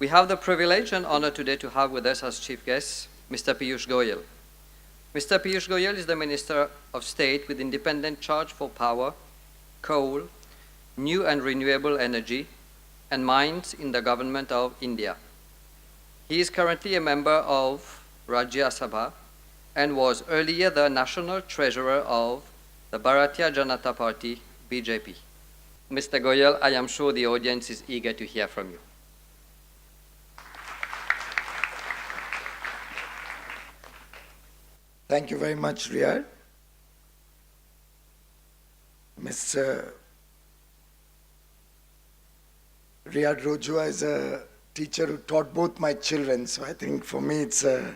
We have the privilege and honor today to have with us as chief guest Mr. Piyush Goyal. Mr. Piyush Goyal is the Minister of State with independent charge for power, coal, new and renewable energy, and mines in the Government of India. He is currently a member of Rajya Sabha and was earlier the National Treasurer of the Bharatiya Janata Party, BJP. Mr. Goyal, I am sure the audience is eager to hear from you. Thank you very much, Riyad. Mr. Riyad Rojua is a teacher who taught both my children, so I think for me it's a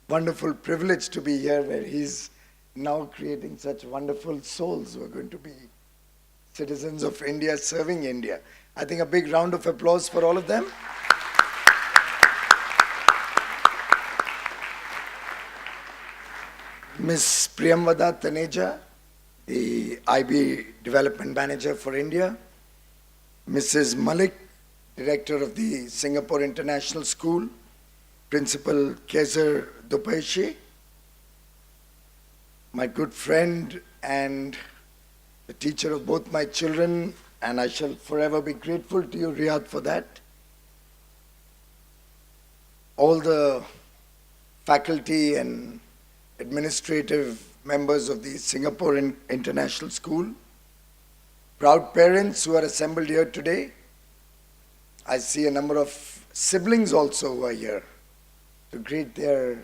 wonderful privilege to be here where he's now creating such wonderful souls who are going to be citizens of India, serving India. I think a big round of applause for all of them. Ms. Priyamvada Taneja, the IB Development Manager for India. Mrs. Malik, Director of the Singapore International School. Principal Kezer Dupaishi. My good friend and the teacher of both my children, and I shall forever be grateful to you, Riyad, for that. All the faculty and administrative members of the Singapore International School, proud parents who are assembled here today. I see a number of siblings also who are here to greet their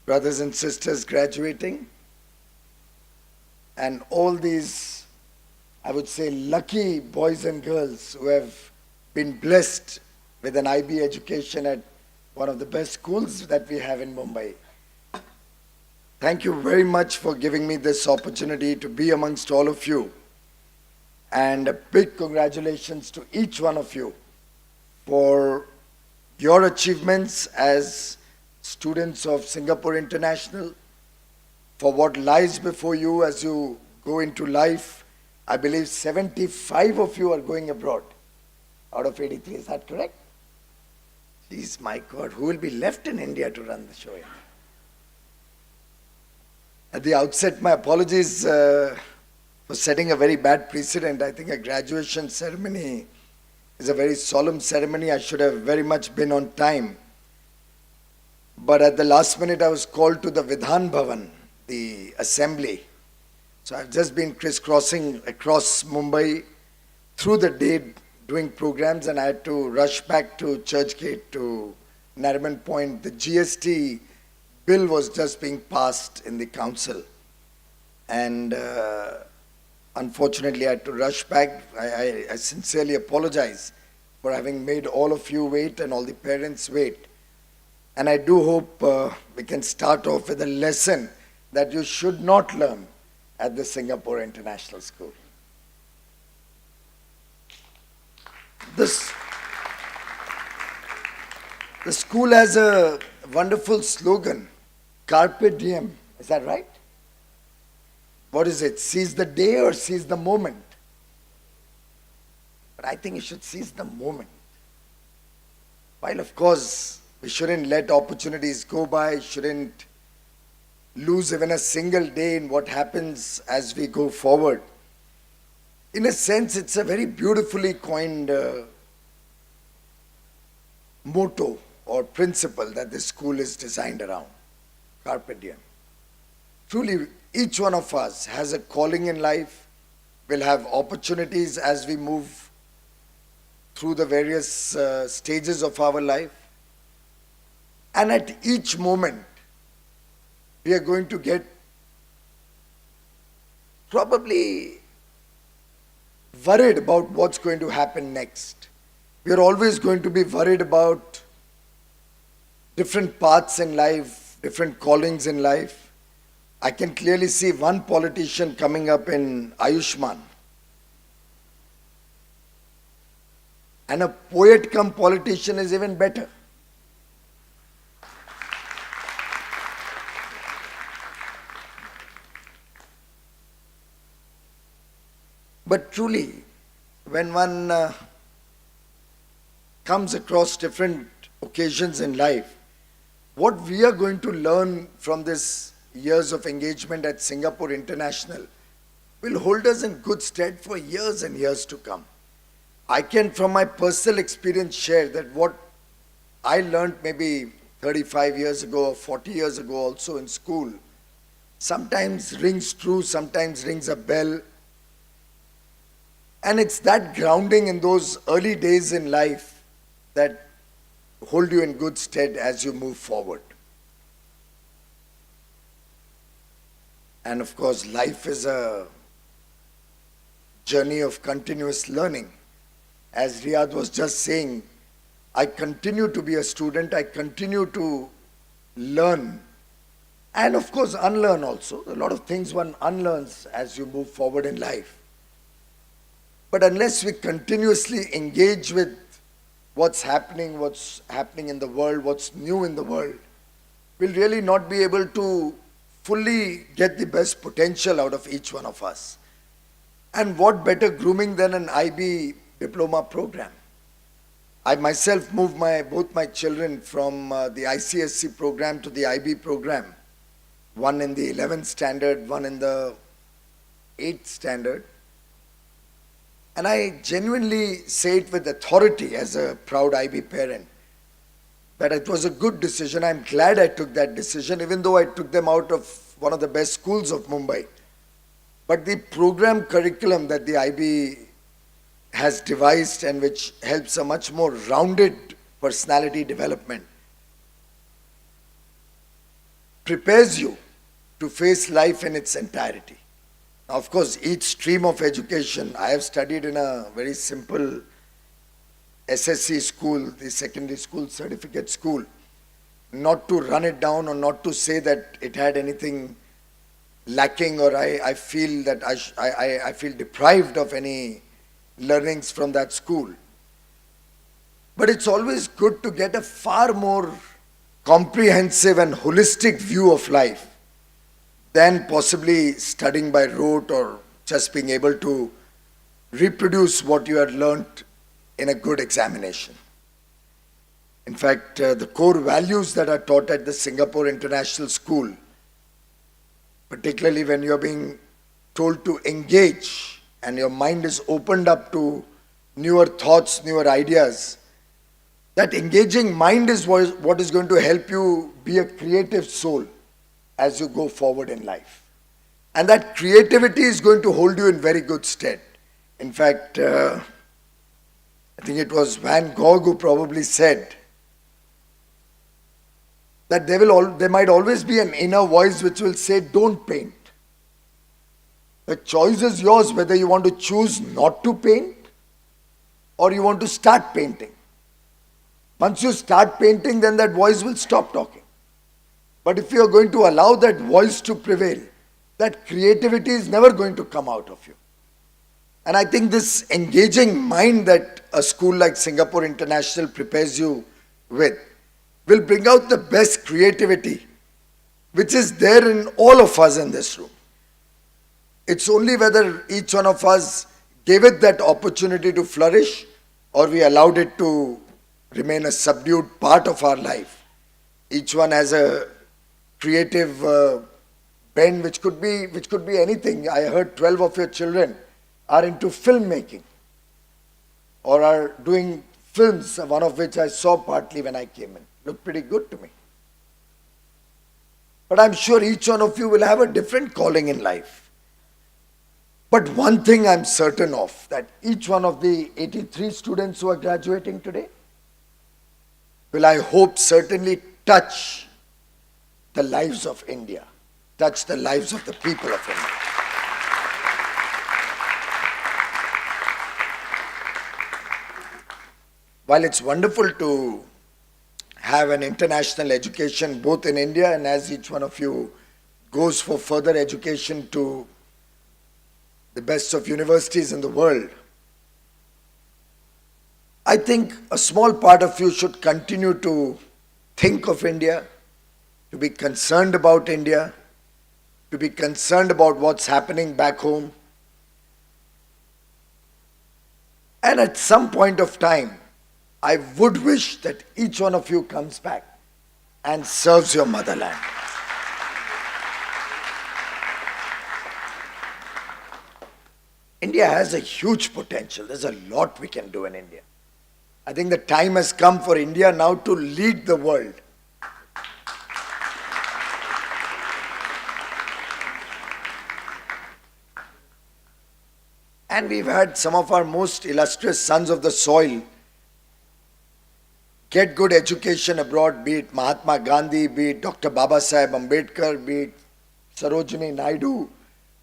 brothers and sisters graduating. And all these, I would say, lucky boys and girls who have been blessed with an IB education at one of the best schools that we have in Mumbai. Thank you very much for giving me this opportunity to be amongst all of you. And a big congratulations to each one of you for your achievements as students of Singapore International, for what lies before you as you go into life. I believe 75 of you are going abroad out of 83. Is that correct? Jeez, my God, who will be left in India to run the show here? At the outset, my apologies for setting a very bad precedent. I think a graduation ceremony is a very solemn ceremony. I should have very much been on time. But at the last minute, I was called to the Vidhan Bhavan, the assembly. So I've just been crisscrossing across Mumbai through the day doing programs, and I had to rush back to Churchgate to Nariman Point. The GST bill was just being passed in the council, and unfortunately I had to rush back. I sincerely apologize for having made all of you wait and all the parents wait. And I do hope we can start off with a lesson that you should not learn at the Singapore International School. The school has a wonderful slogan, Carpe Diem. Is that right? What is it? Seize the day or seize the moment? But I think you should seize the moment. While of course we shouldn't let opportunities go by, shouldn't lose even a single day in what happens as we go forward. In a sense, it's a very beautifully coined motto or principle that the school is designed around. Carpe Diem. Truly, each one of us has a calling in life, will have opportunities as we move through the various stages of our life. And at each moment, we are going to get probably worried about what's going to happen next. We are always going to be worried about different paths in life, different callings in life. I can clearly see one politician coming up in Ayushman. And a poet come politician is even better. But truly, when one comes across different occasions in life, what we are going to learn from this years of engagement at Singapore International will hold us in good stead for years and years to come. I can, from my personal experience, share that what I learned maybe 35 years ago or 40 years ago also in school sometimes rings true, sometimes rings a bell. And it's that grounding in those early days in life that hold you in good stead as you move forward. And of course, life is a journey of continuous learning. As Riyadh was just saying, I continue to be a student, I continue to learn, and of course unlearn also. A lot of things one unlearns as you move forward in life. But unless we continuously engage with what's happening in the world, what's new in the world, we'll really not be able to fully get the best potential out of each one of us. And what better grooming than an IB diploma program? I myself moved both my children from the ICSC program to the IB program, one in the 11th standard, one in the 8th standard. And I genuinely say it with authority as a proud IB parent that it was a good decision. I'm glad I took that decision, even though I took them out of one of the best schools of Mumbai. But the program curriculum that the IB has devised and which helps a much more rounded personality development prepares you to face life in its entirety. Now, of course, each stream of education, I have studied in a very simple SSC school, the secondary school certificate school, not to run it down or not to say that it had anything lacking or I feel that I feel deprived of any learnings from that school. But it's always good to get a far more comprehensive and holistic view of life than possibly studying by rote or just being able to reproduce what you had learnt in a good examination. In fact, the core values that are taught at the Singapore International School, particularly when you're being told to engage and your mind is opened up to newer thoughts, newer ideas, that engaging mind is what is going to help you be a creative soul as you go forward in life. And that creativity is going to hold you in very good stead. In fact, I think it was Van Gogh who probably said that there might always be an inner voice which will say, don't paint. The choice is yours whether you want to choose not to paint or you want to start painting. Once you start painting, then that voice will stop talking. But if you are going to allow that voice to prevail, that creativity is never going to come out of you. And I think this engaging mind that a school like Singapore International prepares you with will bring out the best creativity which is there in all of us in this room. It's only whether each one of us gave it that opportunity to flourish or we allowed it to remain a subdued part of our life. Each one has a creative bend which could be anything. I heard 12 of your children are into filmmaking or are doing films, one of which I saw partly when I came in. Looked pretty good to me. But I'm sure each one of you will have a different calling in life. But one thing I'm certain of, that each one of the 83 students who are graduating today will, I hope, certainly touch the lives of India, touch the lives of the people of India. While it's wonderful to have an international education both in India and as each one of you goes for further education to the best of universities in the world, I think a small part of you should continue to think of India, to be concerned about India, to be concerned about what's happening back home. And at some point of time, I would wish that each one of you comes back and serves your motherland. India has a huge potential. There's a lot we can do in India. I think the time has come for India now to lead the world. And we've had some of our most illustrious sons of the soil get good education abroad, be it Mahatma Gandhi, be it Dr. Baba Saheb Ambedkar, be it Sarojini Naidu.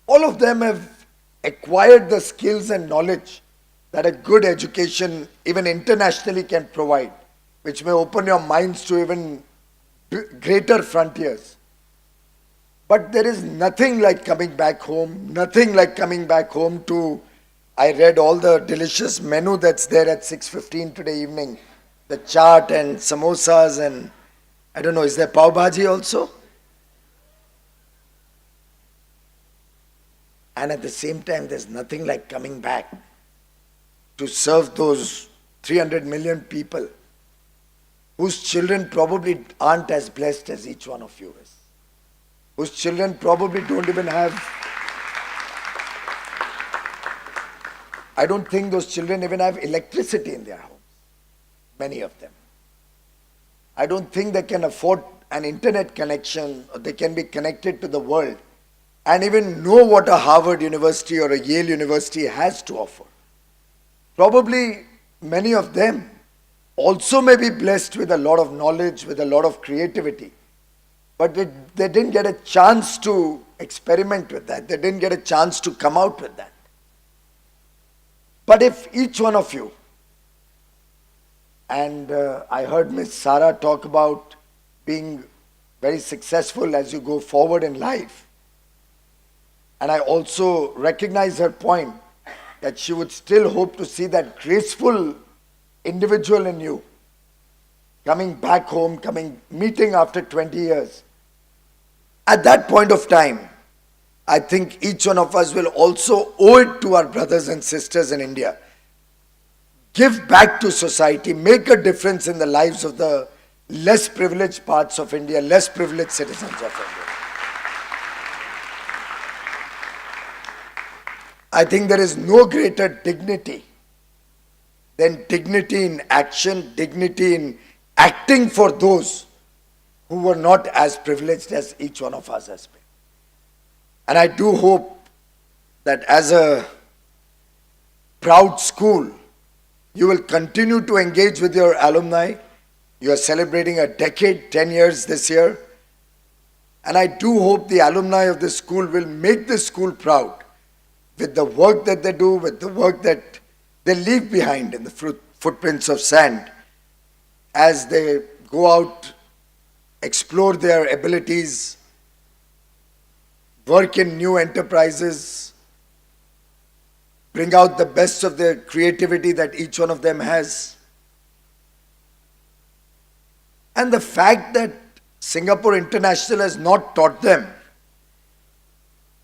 All of them have acquired the skills and knowledge that a good education, even internationally, can provide, which may open your minds to even greater frontiers. But there is nothing like coming back home, nothing like coming back home to, I read all the delicious menu that's there at 6:15 today evening, the chaat and samosas and, I don't know, is there pav bhaji also? And at the same time, there's nothing like coming back to serve those 300 million people whose children probably aren't as blessed as each one of you is, whose children probably don't even have, I don't think those children even have electricity in their homes, many of them. I don't think they can afford an internet connection, or they can be connected to the world and even know what a Harvard University or a Yale University has to offer. Probably many of them also may be blessed with a lot of knowledge, with a lot of creativity, but they didn't get a chance to experiment with that. They didn't get a chance to come out with that. But if each one of you, and I heard Ms. Sara talk about being very successful as you go forward in life, and I also recognize her point that she would still hope to see that graceful individual in you coming back home, meeting after 20 years. At that point of time, I think each one of us will also owe it to our brothers and sisters in India. Give back to society, make a difference in the lives of the less privileged parts of India, less privileged citizens of India. I think there is no greater dignity than dignity in action, dignity in acting for those who were not as privileged as each one of us has been. And I do hope that as a proud school, you will continue to engage with your alumni. You are celebrating a decade, 10 years this year. And I do hope the alumni of this school will make this school proud with the work that they do, with the work that they leave behind in the footprints of sand as they go out, explore their abilities, work in new enterprises, bring out the best of the creativity that each one of them has. And the fact that Singapore International has not taught them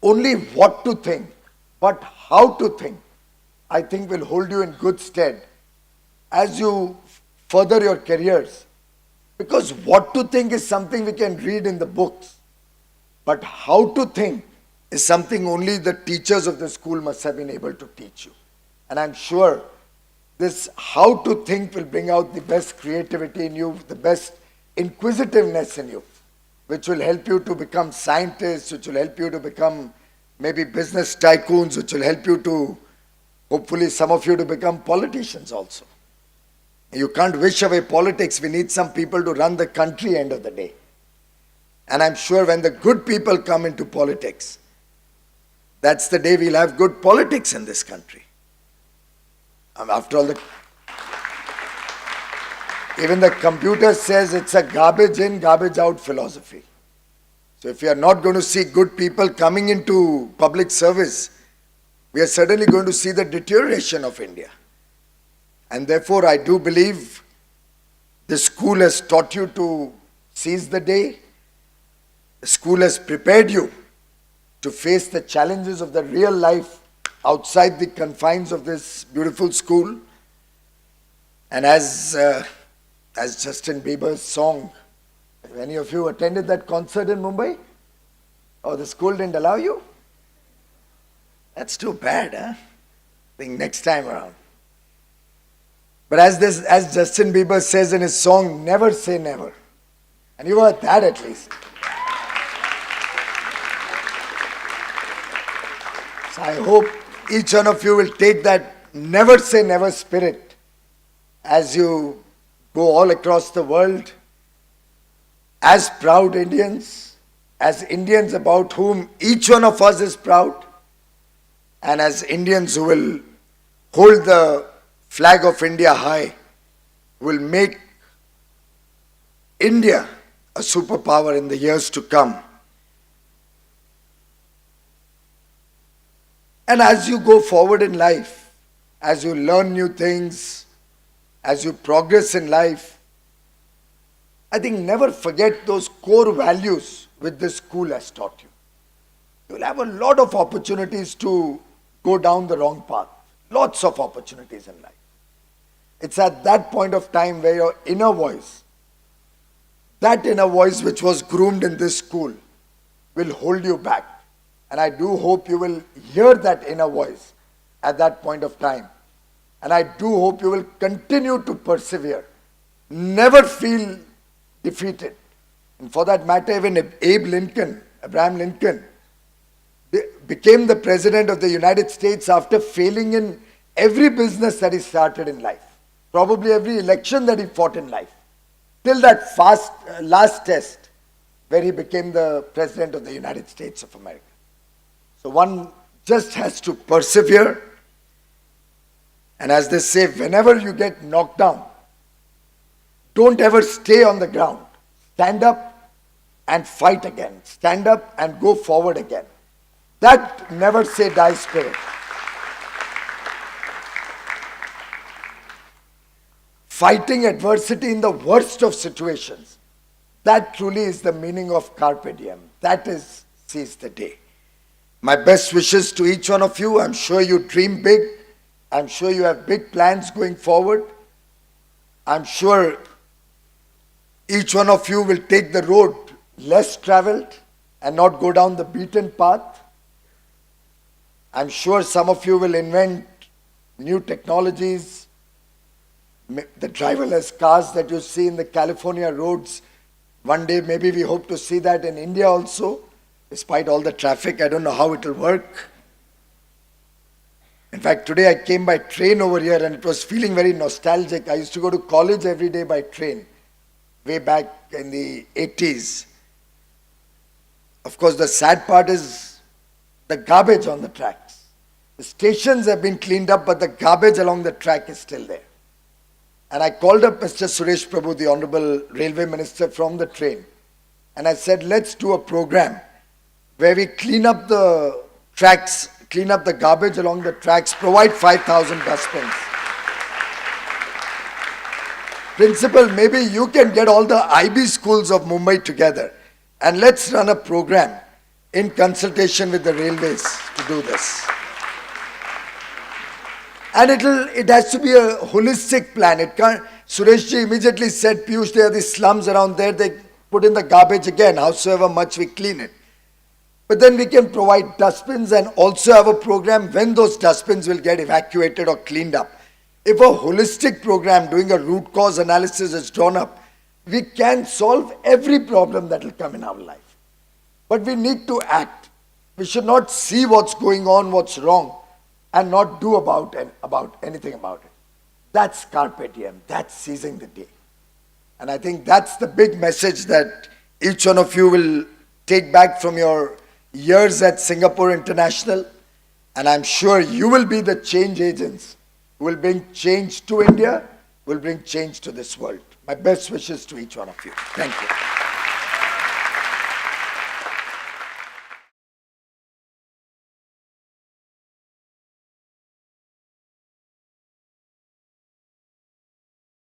only what to think, but how to think, I think will hold you in good stead as you further your careers. Because what to think is something we can read in the books, but how to think is something only the teachers of the school must have been able to teach you. And I'm sure this how to think will bring out the best creativity in you, the best inquisitiveness in you, which will help you to become scientists, which will help you to become maybe business tycoons, which will help you to, hopefully some of you, to become politicians also. You can't wish away politics. We need some people to run the country end of the day. And I'm sure when the good people come into politics, that's the day we'll have good politics in this country. After all, even the computer says it's a garbage in, garbage out philosophy. So if we are not going to see good people coming into public service, we are certainly going to see the deterioration of India. And therefore, I do believe the school has taught you to seize the day. The school has prepared you to face the challenges of the real life outside the confines of this beautiful school. And as Justin Bieber's song, have any of you attended that concert in Mumbai? Oh, the school didn't allow you? That's too bad, huh? I think next time around. But as Justin Bieber says in his song, never say never. And you heard that at least. So I hope each one of you will take that never say never spirit as you go all across the world as proud Indians, as Indians about whom each one of us is proud, and as Indians who will hold the flag of India high, will make India a superpower in the years to come. And as you go forward in life, as you learn new things, as you progress in life, I think never forget those core values which this school has taught you. You will have a lot of opportunities to go down the wrong path. Lots of opportunities in life. It's at that point of time where your inner voice, that inner voice which was groomed in this school, will hold you back. And I do hope you will hear that inner voice at that point of time. And I do hope you will continue to persevere. Never feel defeated. And for that matter, even Abraham Lincoln, became the President of the United States after failing in every business that he started in life. Probably every election that he fought in life. Till that last test where he became the President of the United States of America. So one just has to persevere. And as they say, whenever you get knocked down, don't ever stay on the ground. Stand up and fight again. Stand up and go forward again. That never say die spirit. Fighting adversity in the worst of situations. That truly is the meaning of carpe diem. That is seize the day. My best wishes to each one of you. I'm sure you dream big. I'm sure you have big plans going forward. I'm sure each one of you will take the road less traveled and not go down the beaten path. I'm sure some of you will invent new technologies, the driverless cars that you see in the California roads. One day maybe we hope to see that in India also, despite all the traffic. I don't know how it will work. In fact, today I came by train over here and it was feeling very nostalgic. I used to go to college every day by train, way back in the 80s. Of course, the sad part is the garbage on the tracks. The stations have been cleaned up, but the garbage along the track is still there. And I called up Mr. Suresh Prabhu, the Honorable Railway Minister, from the train. And I said, let's do a program where we clean up the tracks, clean up the garbage along the tracks, provide 5,000 dustbins. Principal, maybe you can get all the IB schools of Mumbai together and let's run a program in consultation with the railways to do this. And it has to be a holistic plan. It can't. Sureshji immediately said, Piyush, there are these slums around there, they put in the garbage again, howsoever much we clean it. But then we can provide dustbins and also have a program when those dustbins will get evacuated or cleaned up. If a holistic program doing a root cause analysis is drawn up, we can solve every problem that will come in our life. But we need to act. We should not see what's going on, what's wrong, and not do anything about it. That's carpe diem. That's seizing the day. And I think that's the big message that each one of you will take back from your years at Singapore International. And I'm sure you will be the change agents who will bring change to India, will bring change to this world. My best wishes to each one of you. Thank you.